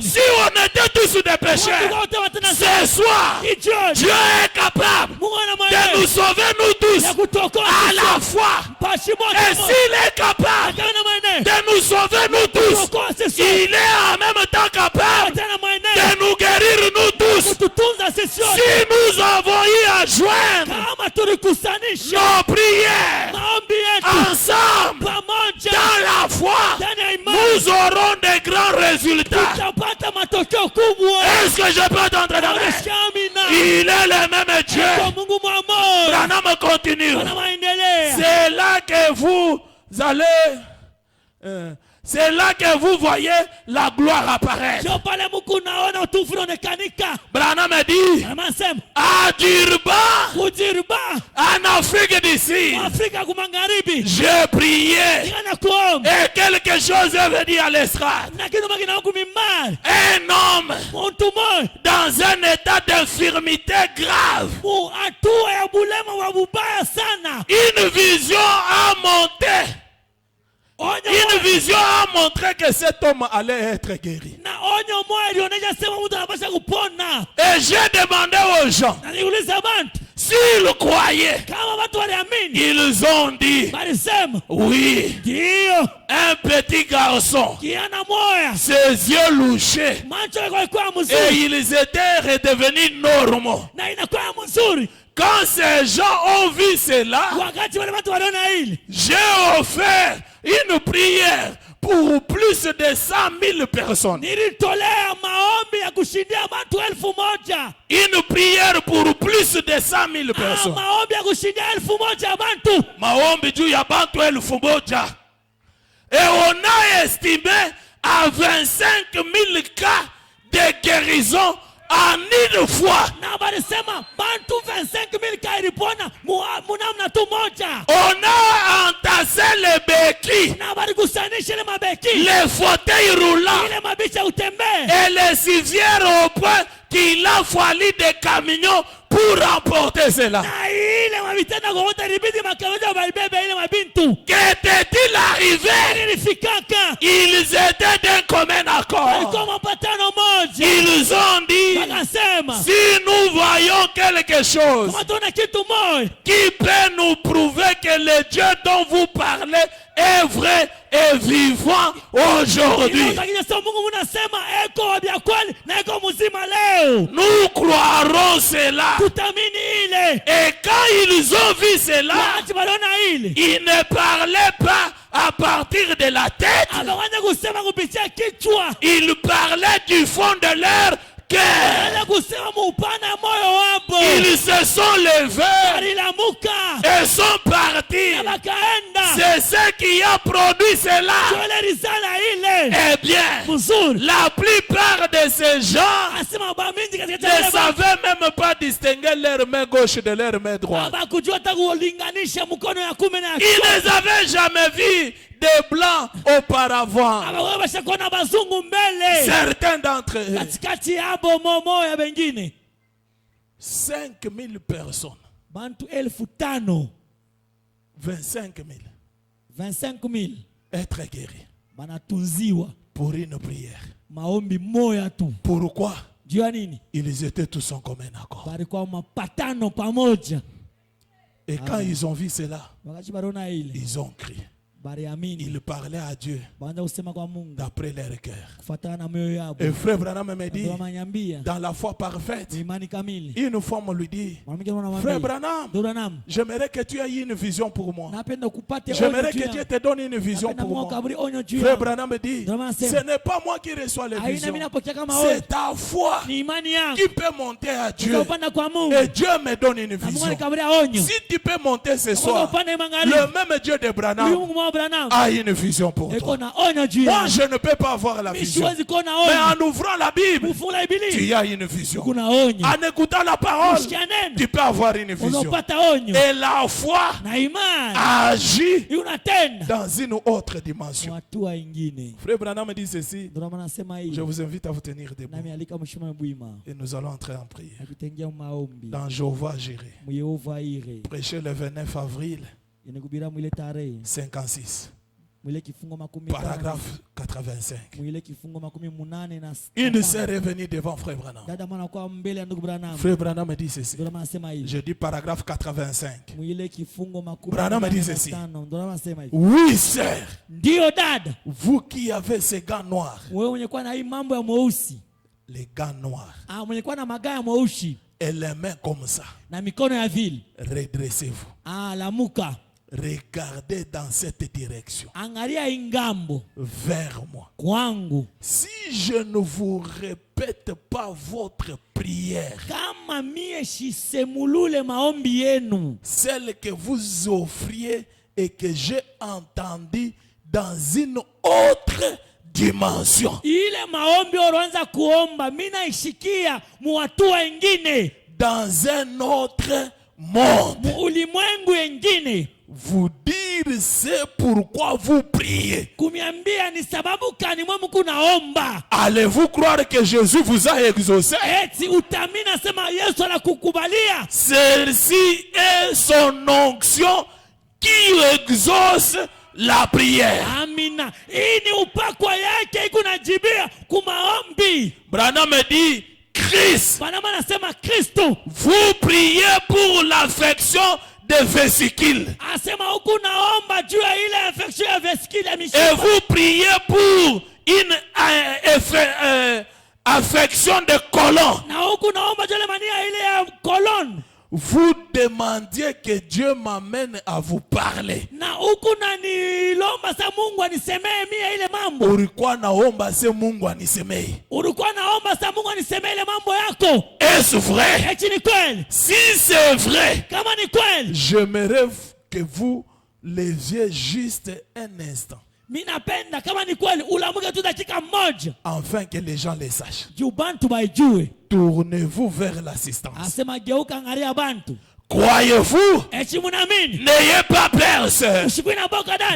si on était tous des pécheurs, ce soir, Dieu est capable de nous sauver nous tous à la fois. Et s'il est capable de nous sauver nous tous, il est en même temps capable de nous guérir nous tous. Si nous avons eu à joindre nos prières ensemble dans la foi, nous aurons de grands résultats. Est-ce que je peux t'entendre? Il est le même Dieu. Branham continue. C'est là que vous allez... c'est là que vous voyez la gloire apparaître. Branham dit, à Durban, en Afrique d'ici, j'ai prié et quelque chose est venu à l'estrade. Un homme dans un état d'infirmité grave. Une vision a monté. Une vision a montré que cet homme allait être guéri. Et j'ai demandé aux gens s'ils croyaient. Ils ont dit oui. Un petit garçon, ses yeux louchés, et ils étaient redevenus normaux. Quand ces gens ont vu cela, j'ai offert une prière pour plus de 100 000 personnes. Une prière pour plus de 100 000 personnes. Maombi juu ya bantu 1000. Et on a estimé à 25 000 cas de guérison en une fois. On a entassé les béquilles, les fauteuils roulants et les civières au point qu'il a fallu des camions pour emporter cela. Qu'était-il arrivé? Ils étaient d'un commun accord. Ils ont dit, si nous voyons quelque chose qui peut nous prouver que le Dieu dont vous parlez est vrai et vivant aujourd'hui, nous croirons cela. Et quand ils ont vu cela, ils ne parlaient pas à partir de la tête. Ils parlaient du fond de leur cœur. Ils se sont levés et sont partis. C'est ce qui a produit cela. Eh bien, la plupart de ces gens ne savaient même pas distinguer leur main gauche de leur main droite. Ils ne avaient jamais vu des blancs auparavant. Certains d'entre eux, 5 000 personnes, 25 000 être guéris pour une prière. Pourquoi? Ils étaient tous en commun accord. Et quand ils ont vu cela, ils ont crié. Ils parlaient à Dieu d'après leur cœur. Et frère Branham me dit, dans la foi parfaite, une fois on lui dit, frère Branham, j'aimerais que tu aies une vision pour moi. J'aimerais que Dieu te donne une vision pour moi. Frère Branham me dit, ce n'est pas moi qui reçois les visions, c'est ta foi qui peut monter à Dieu. Et Dieu me donne une vision. Si tu peux monter ce soir, le même Dieu de Branham a une vision pour toi. Moi, je ne peux pas avoir la vision. Mais en ouvrant la Bible, tu as une vision. En écoutant la parole, tu peux avoir une vision. Et la foi agit dans une autre dimension. Frère Branham me dit ceci. Je vous invite à vous tenir debout. Et nous allons entrer en prière. Dans Jéhovah Jireh. Prêcher le 29 avril 56. Paragraphe 85. Une sœur est venue devant Frère Branham. Frère Branham me dit ceci. Je dis paragraphe 85. Branham me dit ceci. Oui, sœur. Vous qui avez ces gants noirs. Les gants noirs. Et les mains comme ça. Redressez-vous. Regardez dans cette direction. Vers moi. Si je ne vous répète pas votre prière, celle que vous offriez et que j'ai entendue dans une autre dimension, dans un autre monde, vous dire c'est pourquoi vous priez. Allez-vous croire que Jésus vous a exaucé? Celle-ci est son onction qui exauce la prière. Branham me dit Christ. Vous priez pour l'affection des vésicules. Et vous priez pour une affection de colon. Vous demandiez que Dieu m'amène à vous parler. Ulikuwa naomba se Mungu anisemee. Est-ce vrai? Si c'est vrai, j'aimerais que vous leviez juste un instant, afin que les gens les sachent. Tournez-vous vers l'assistance. Croyez-vous? N'ayez pas peur, sœur.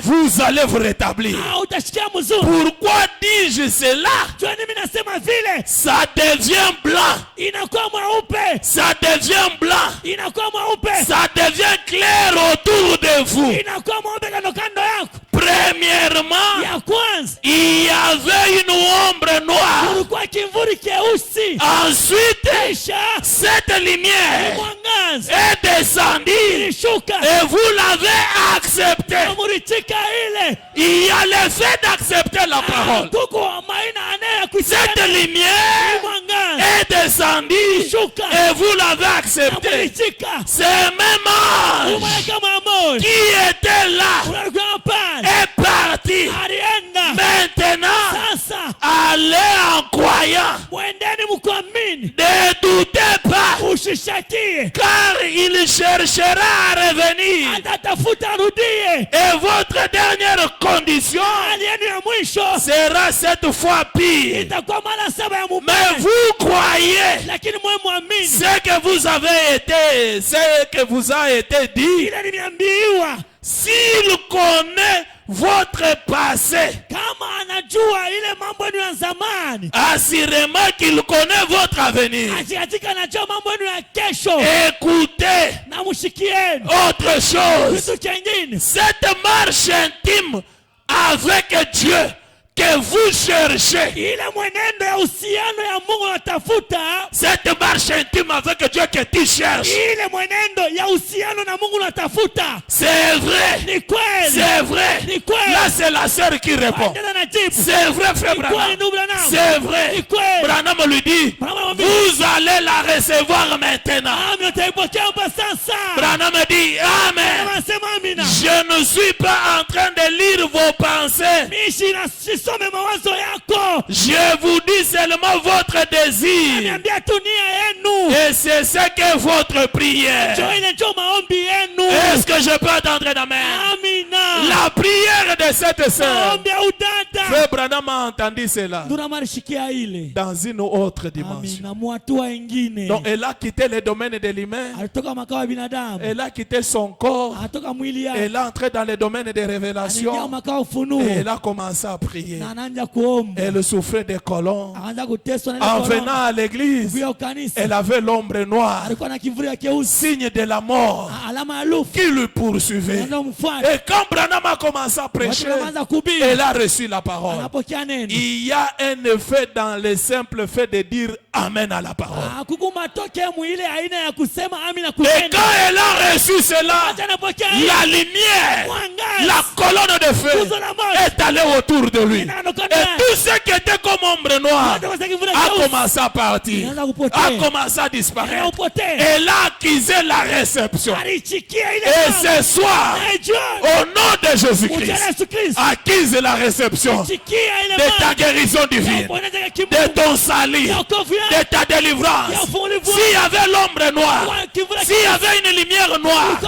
Vous allez vous rétablir. Pourquoi dis-je cela? Ça devient blanc. Ça devient blanc. Ça devient clair autour de vous. Premièrement, il y avait une ombre noire. Ensuite, cette lumière est descendue et vous l'avez accepté. Il y a le fait d'accepter la parole. Cette lumière est descendue et vous l'avez accepté. C'est même ange qui était là est parti. Maintenant, allez en croyant. Ne doutez pas, car il cherchera à revenir. Et votre dernière condition sera cette fois pire. Mais vous croyez ce que vous avez été, ce que vous a été dit. S'il connaît votre passé, assurément qu'il connaît votre avenir. Écoutez autre chose. Cette marche intime avec Dieu que vous cherchez, cette marche intime avec Dieu que tu cherches, c'est vrai, c'est vrai. Là c'est la sœur qui répond. C'est vrai, frère Branham, c'est vrai. Branham lui dit, vous allez la recevoir maintenant. Branham dit, amen. Je ne suis pas en train de lire vos pensées. Je vous dis seulement votre désir. Et c'est ce que votre prière. Est-ce que je peux attendre d'amen? La prière de cette sœur. Frère Branham a entendu cela dans une autre dimension. Donc elle a quitté le domaine de l'humain. Elle a quitté son corps. Elle est entrée dans le domaine des révélations. Et elle a commencé à prier. Elle souffrait des colons. En venant à l'église, elle avait l'ombre noire, signe de la mort, qui le poursuivait. Et quand Branham a commencé à prêcher, elle a reçu la parole. Il y a un effet dans le simple fait de dire Amen à la parole. Et quand elle a reçu cela, la lumière, la colonne de feu est allée autour de lui. Et tout ce qui était comme ombre noire a commencé à partir, a commencé à disparaître. Elle a acquis la réception. Et ce soir, au nom de Jésus-Christ, acquise la réception de ta guérison divine, de ton salut, de ta délivrance. S'il y avait l'ombre noire, s'il y avait une lumière noire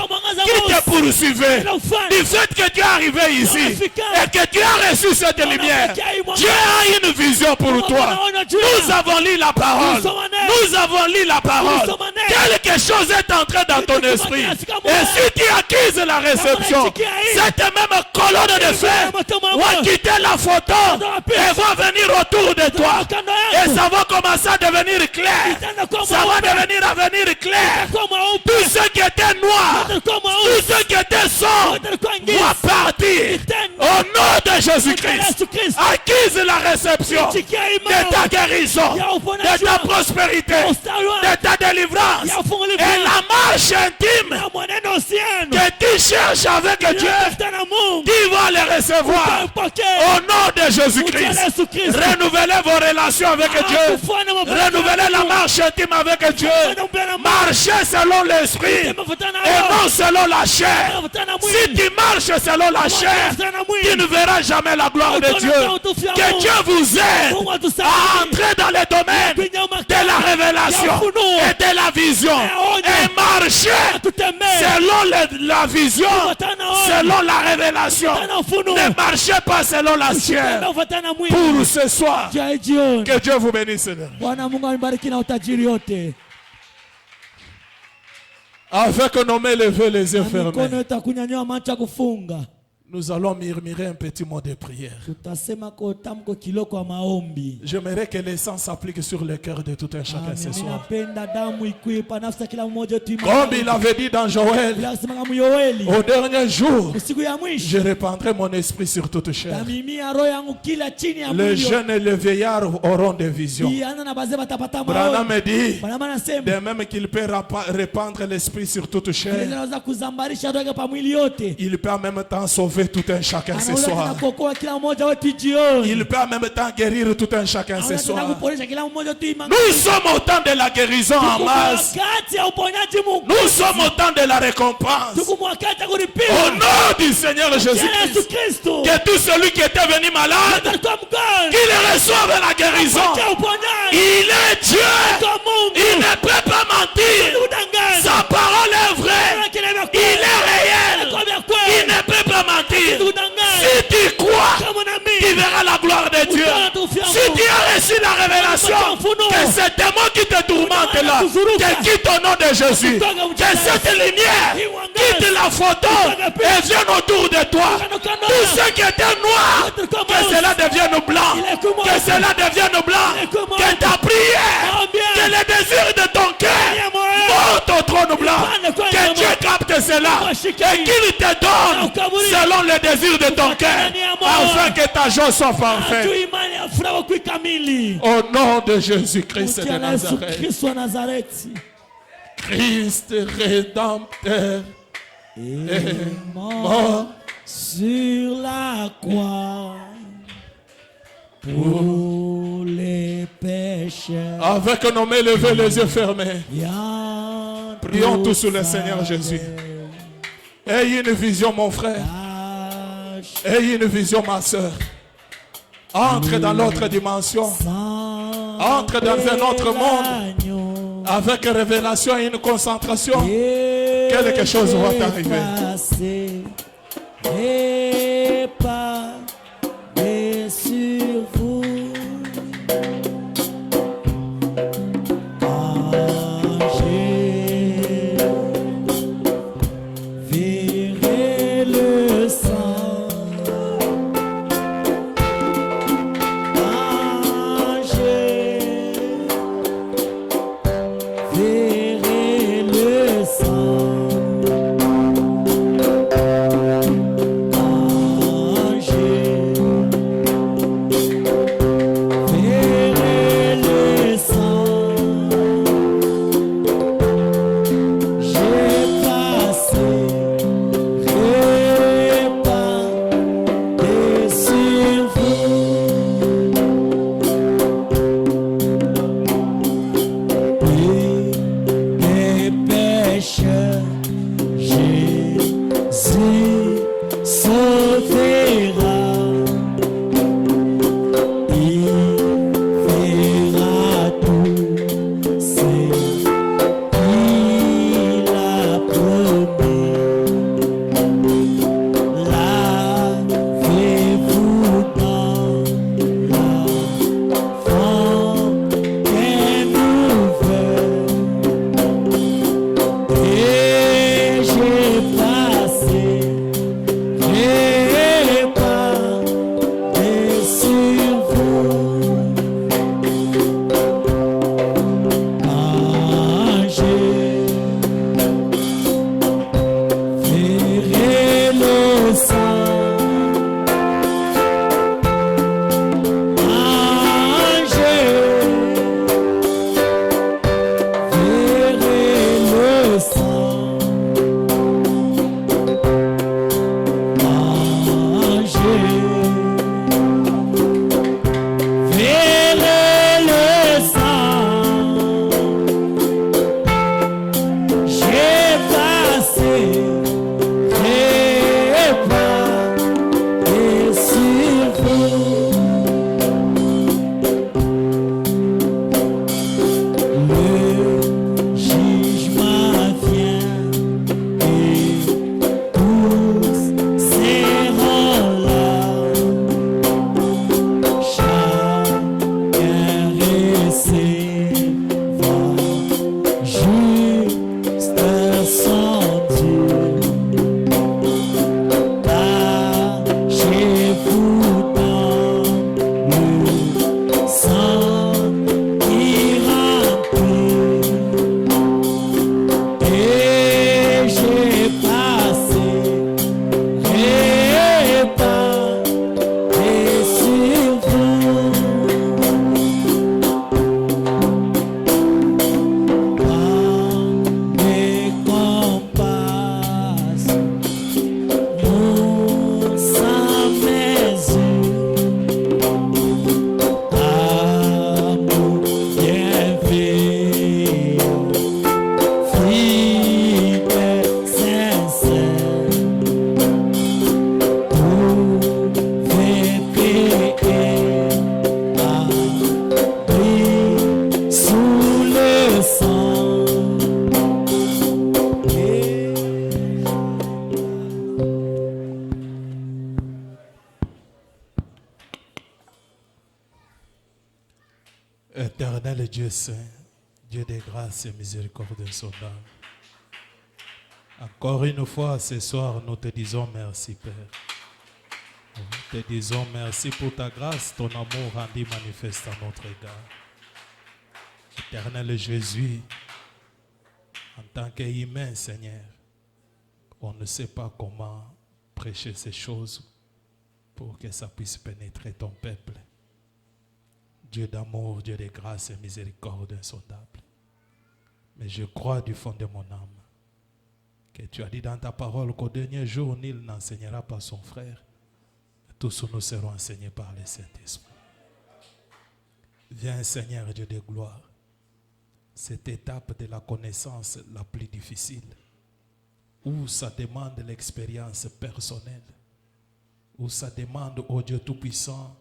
qui te poursuivait, du fait que tu es arrivé ici et que tu as reçu cette lumière, Dieu a une vision pour toi. Nous avons lu la parole. Nous avons lu la parole. Quelque chose est entré dans ton esprit. Et si tu acquises la réception, cette même colonne de fer va quitter la photo et va venir autour de toi. Et ça va commencer à devenir clair. Ça va devenir clair. Tout ce qui était noir, tout ce qui était sombre va partir. Au nom de Jésus-Christ, acquise la réception de ta guérison, de ta prospérité, de ta délivrance et la marche intime que tu cherches avec Dieu. Tu vas les recevoir au nom de Jésus-Christ. Renouvelez vos relations avec Dieu. Renouvelez la marche intime avec Dieu. Marchez selon l'esprit et non selon la chair. Si tu marches selon la chair, tu ne verras jamais la gloire de Dieu. Que Dieu vous aide à entrer dans les domaines de la révélation et de la vision et marcher selon la vision, selon la révélation. Ne marchez pas selon la chair. Pour ce soir, que Dieu vous bénisse. Avec nos mains levées, les yeux fermés, nous allons murmurer un petit mot de prière. J'aimerais que le sang s'applique sur le cœur de tout un chacun ce soir. Comme il avait dit dans Joël, au dernier jour, je répandrai mon esprit sur toute chair. Les jeunes et les vieillards auront des visions. Branham me dit, de même qu'il peut répandre l'esprit sur toute chair, il peut en même temps sauver tout un chacun ce soir. Il peut en même temps guérir tout un chacun ce soir. Nous sommes au temps de la guérison en masse. Nous sommes au temps de la récompense. Au nom du Seigneur Jésus-Christ, que tout celui qui était venu malade, qu'il reçoive la guérison. Il est Dieu. Il ne peut pas mentir. Sa parole est vraie. Il est réel. Il ne peut pas mentir. Si tu crois, tu verras la gloire de Dieu. Si tu as reçu la révélation, que ce démon qui te tourmente là, te quitte au nom de Jésus. Que cette lumière quitte la photo et vienne autour de toi. Tout ce qui était noir, que cela devienne blanc. Que cela devienne blanc. Que ta prière, que les désirs de ton cœur montent au trône blanc. Que Dieu capte cela et qu'il te donne selon les désirs de ton cœur, afin que ta joie soit parfaite. Au nom de Jésus-Christ de Nazareth, Christ rédempteur est mort sur la croix pour les pécheurs. Avec nos mains levées, les yeux fermés, prions tous sur le Seigneur Jésus. Ayez une vision, mon frère. Ayez une vision, ma soeur. Entre dans l'autre dimension. Entre dans un autre monde. Avec révélation et une concentration. Quelque chose va t'arriver. Sur vous. Éternel Dieu Saint, Dieu de grâce et miséricorde de son âme. Encore une fois, ce soir, nous te disons merci, Père. Nous te disons merci pour ta grâce, ton amour rendu manifeste à notre égard. Éternel Jésus, en tant qu'humain, Seigneur, on ne sait pas comment prêcher ces choses pour que ça puisse pénétrer ton peuple. Dieu d'amour, Dieu de grâce et miséricorde insondable. Mais je crois du fond de mon âme que tu as dit dans ta parole qu'au dernier jour, nul n'enseignera pas son frère. Tous nous serons enseignés par le Saint-Esprit. Viens, Seigneur Dieu de gloire, cette étape de la connaissance la plus difficile, où ça demande l'expérience personnelle, où ça demande au Dieu Tout-Puissant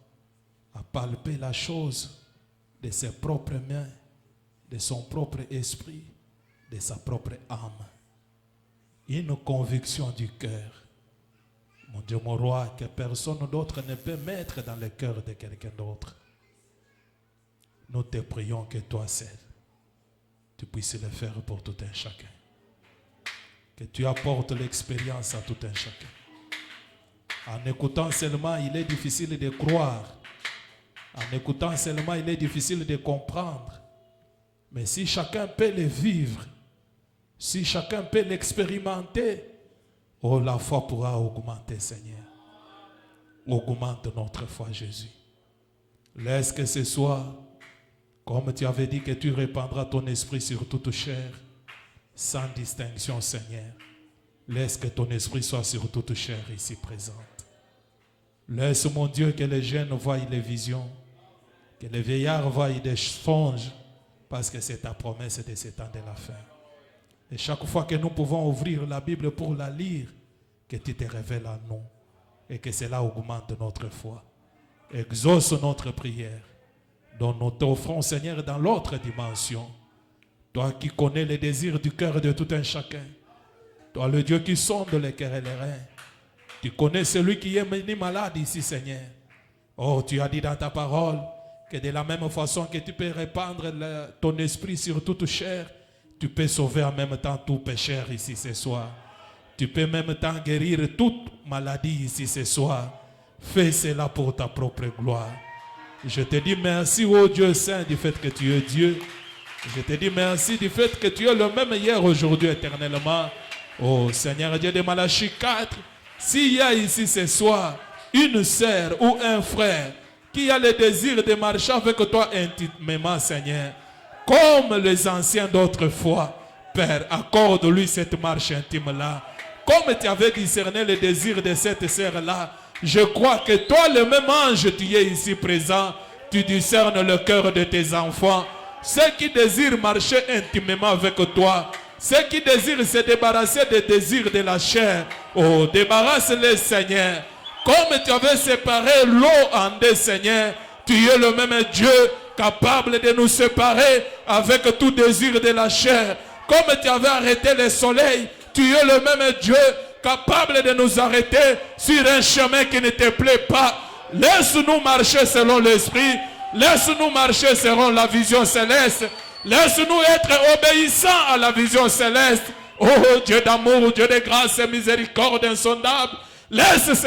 à palper la chose de ses propres mains, de son propre esprit, de sa propre âme. Une conviction du cœur. Mon Dieu, mon roi, que personne d'autre ne peut mettre dans le cœur de quelqu'un d'autre. Nous te prions que toi seul, tu puisses le faire pour tout un chacun. Que tu apportes l'expérience à tout un chacun. En écoutant seulement, il est difficile de croire. En écoutant seulement, il est difficile de comprendre. Mais si chacun peut le vivre, si chacun peut l'expérimenter, oh, la foi pourra augmenter, Seigneur. Augmente notre foi, Jésus. Laisse que ce soit, comme tu avais dit que tu répandras ton esprit sur toute chair, sans distinction, Seigneur. Laisse que ton esprit soit sur toute chair ici présente. Laisse, mon Dieu, que les jeunes voient les visions, que les vieillards voient des songes, parce que c'est ta promesse de ce temps de la fin. Et chaque fois que nous pouvons ouvrir la Bible pour la lire, que tu te révèles à nous et que cela augmente notre foi. Exauce notre prière, dont nous t'offrons, Seigneur, dans l'autre dimension. Toi qui connais les désirs du cœur de tout un chacun. Toi, le Dieu qui sonde les cœurs et les reins. Tu connais celui qui est ni malade ici, Seigneur. Oh, tu as dit dans ta parole que de la même façon que tu peux répandre ton esprit sur toute chair, tu peux sauver en même temps tout pécheur ici ce soir. Tu peux en même temps guérir toute maladie ici ce soir. Fais cela pour ta propre gloire. Je te dis merci, ô Dieu Saint, du fait que tu es Dieu. Je te dis merci du fait que tu es le même hier, aujourd'hui, éternellement. Oh Seigneur Dieu de Malachie 4, s'il y a ici ce soir une sœur ou un frère qui a le désir de marcher avec toi intimement, Seigneur, comme les anciens d'autrefois, Père, accorde-lui cette marche intime-là. Comme tu avais discerné le désir de cette sœur-là, je crois que toi, le même ange, tu es ici présent, tu discernes le cœur de tes enfants. Ceux qui désirent marcher intimement avec toi, ceux qui désirent se débarrasser des désirs de la chair, oh, débarrasse-les, Seigneur. Comme tu avais séparé l'eau en deux, Seigneur, tu es le même Dieu capable de nous séparer avec tout désir de la chair. Comme tu avais arrêté le soleil, tu es le même Dieu capable de nous arrêter sur un chemin qui ne te plaît pas. Laisse-nous marcher selon l'esprit. Laisse-nous marcher selon la vision céleste. Laisse-nous être obéissants à la vision céleste. Oh Dieu d'amour, Dieu de grâce et miséricorde insondable. Laisse